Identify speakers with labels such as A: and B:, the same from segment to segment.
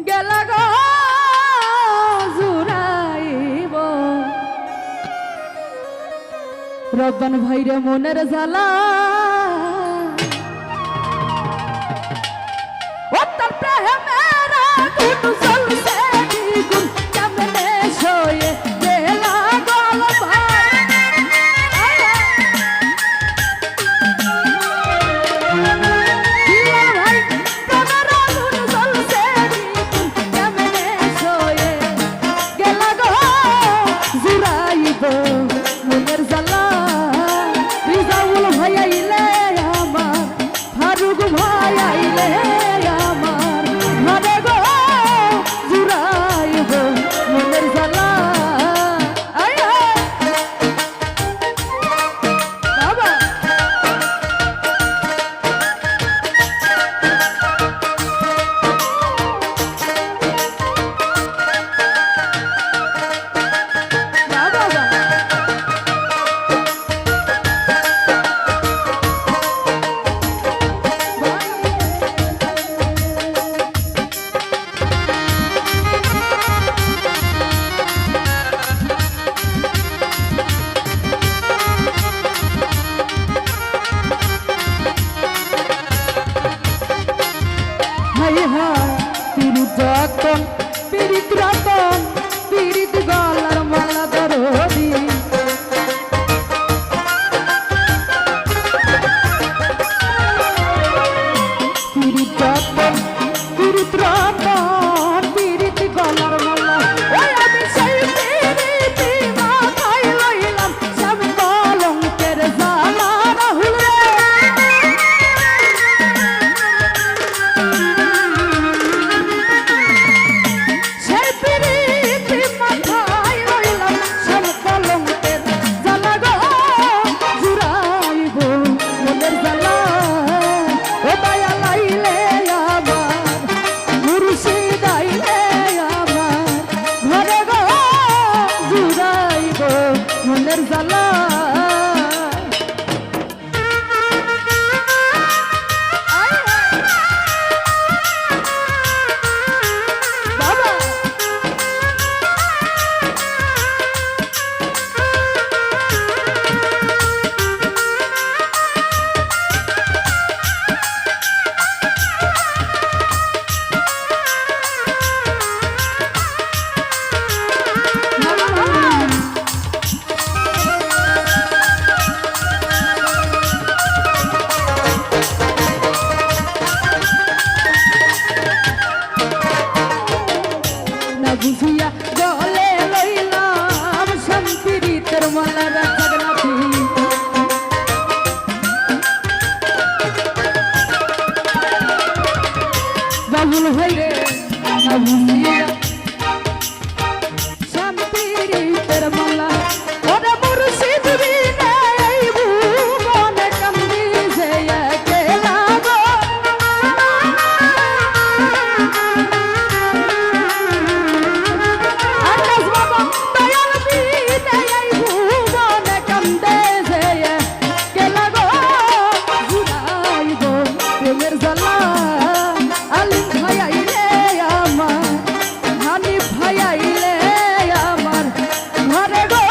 A: গেলা গো জুড়াইব রব্বান ভাইরে মনের জ্বালা ও তার প্রেমের আগুন জ্বলছে দ্বিগুণ কেমনে সয়ে গেলা গো ভাই মনের জ্বালা রিজাউল ভাই আইলে আমার ফারুক ভাই আইলে আমার ঘরে গো জুড়াইব মনের জ্বালা বাবা যতন পীড়িত রতন পীড়িত গলার মালা দরদি পীড়িত যতন পীড়িত রতন পীড়িত গলার মালা ওই আমি সেই পীড়িতি মাথায় লইলাম সব কলঙ্কের জ্বালা রাহুল রে মনের জ্বালা বুঝিয়া গলে লইলাম সম্পীড়িতের মালার জগন্নাথী বাবুল ভাইরে বুঝিয়া সম্পীড়িতের মালা ওরে মুর্শিদ বিনে এই ভুবনে কান্দি যে একলা গো ভাই আইলে আমার ঘরে গো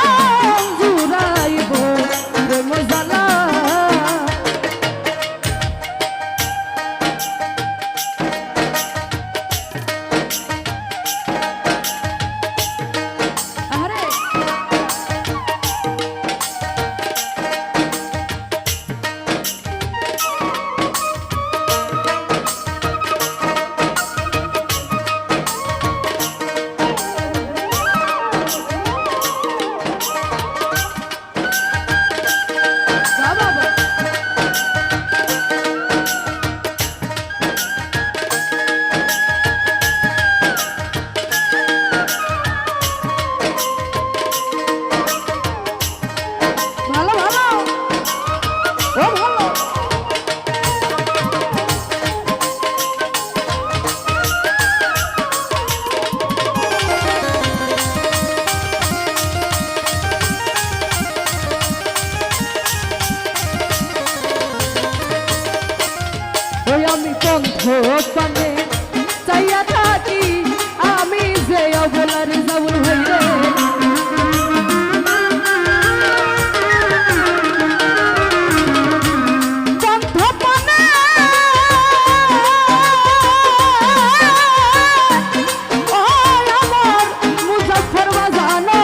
A: জানো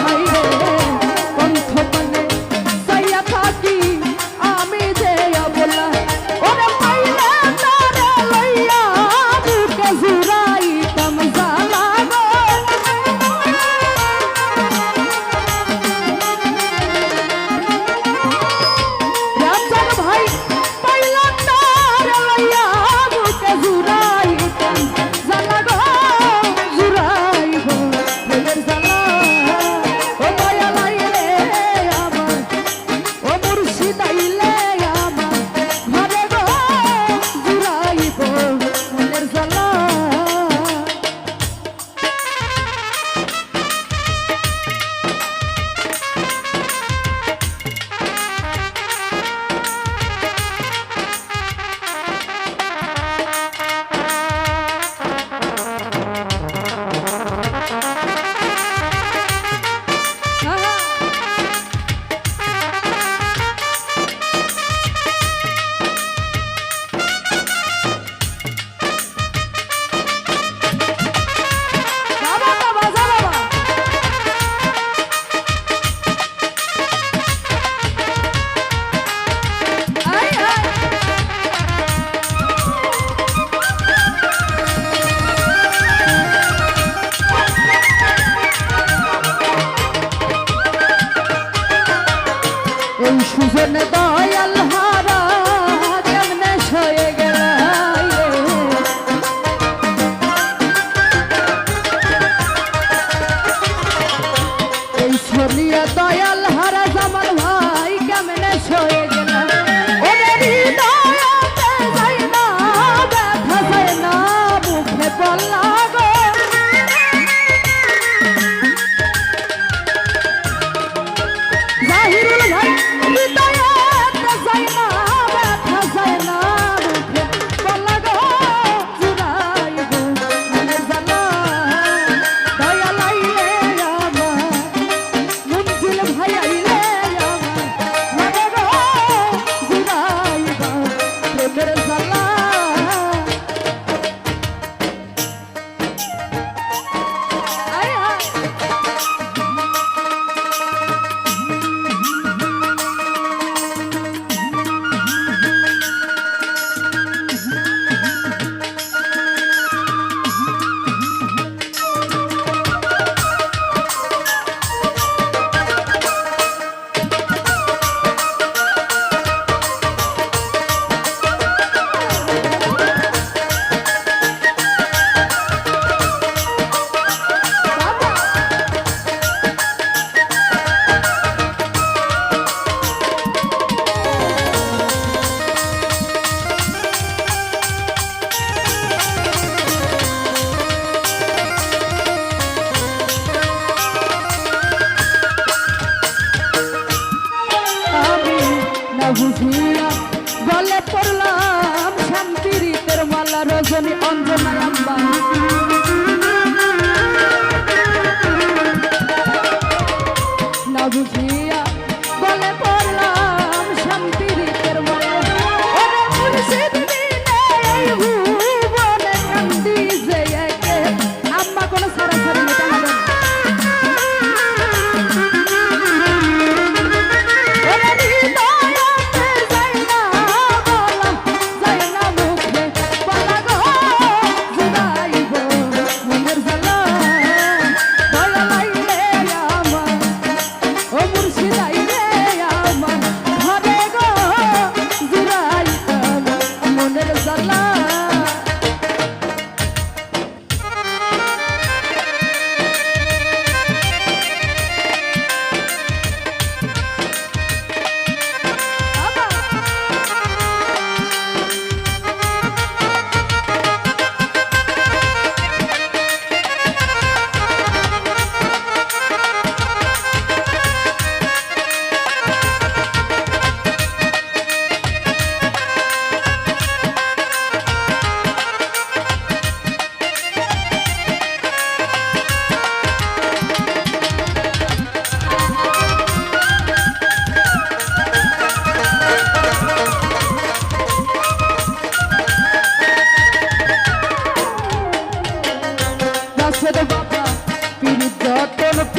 A: হাইরে কণ্ঠ মানে সাইয়া থাকি আমি যে অবলা ওরে পাইলে তারে লইয়া বুকে জুড়াইতাম জ্বালা গো রাজার ভাই পাইলে তারে লইয়া বুকে জুড়াইতাম জ্বালা গো জুড়াইব প্রেমের জ্বালা ও দয়া লাইলে আমার ও মুর্শিদ আইলে আমার ঘরে গো জুড়াইব মনের জ্বালা বাবা বাবা যা বাবা আই আই এই সুজনে দয়াল হারা কেমনে সয়ে গেল এই সোনিয়া দয়াল হারা জামাল ভাই কেমনে সয়ে গেল ওরে হৃদয়তে যায় না ব্যথা যায় না মুখে বলা গো জাহিরুল ভাই হৃদয়তে যায় না ব্যথা যায় না মুখে বলা গো জুড়াইব মনের জ্বালা দয়া লাইলে আমার মঞ্জিল ভাই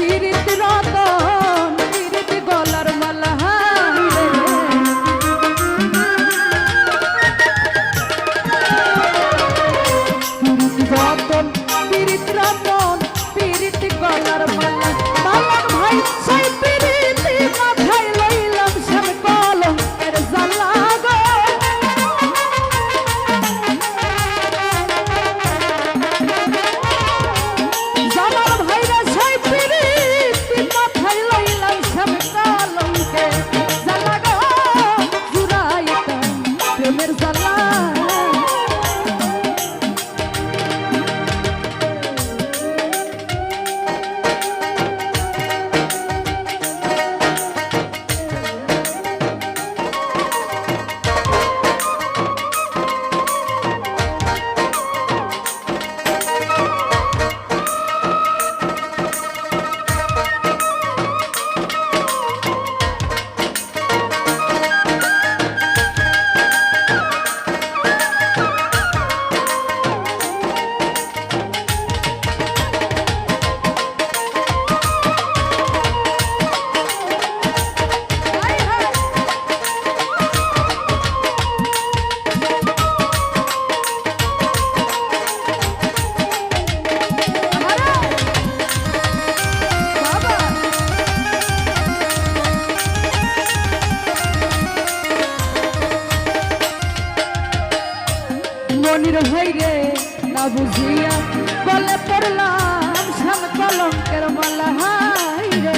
A: পিরিতি রতন পিরিতি গলার মালা হায় পিরিতি রতন পিরিতি রতন পিরিতি গলার মালা মালার ভাই সেই পিরিতি মাথায় লইলাম সব কলঙ্কের জ্বালা গো জামাল ভাইরা সেই পিরিতি মাথায় লইলাম সব কলঙ্কের জ্বালা গো জুড়াইতাম প্রেমের জ্বালা মনির ভাইরে না বুঝিয়া বলে পড়লাম সাম কলঙ্কের মালা হাই রে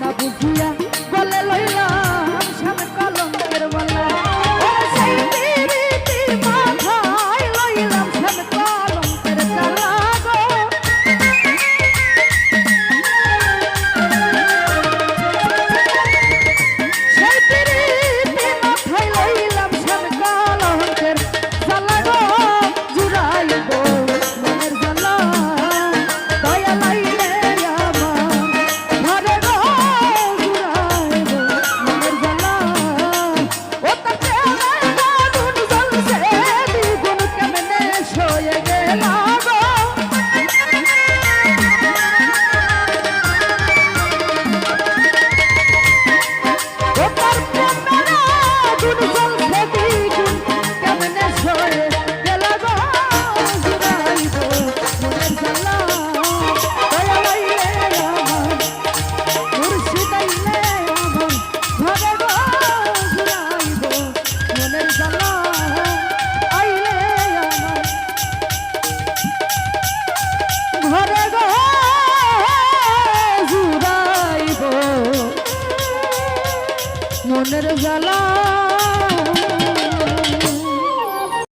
A: না বুঝিয়া বলে লইলাম সাম কলঙ্কের মালা ও সেই পিরিতি মাথায় লইলাম সাম কলঙ্কের জ্বালা গো মনের জ্বালা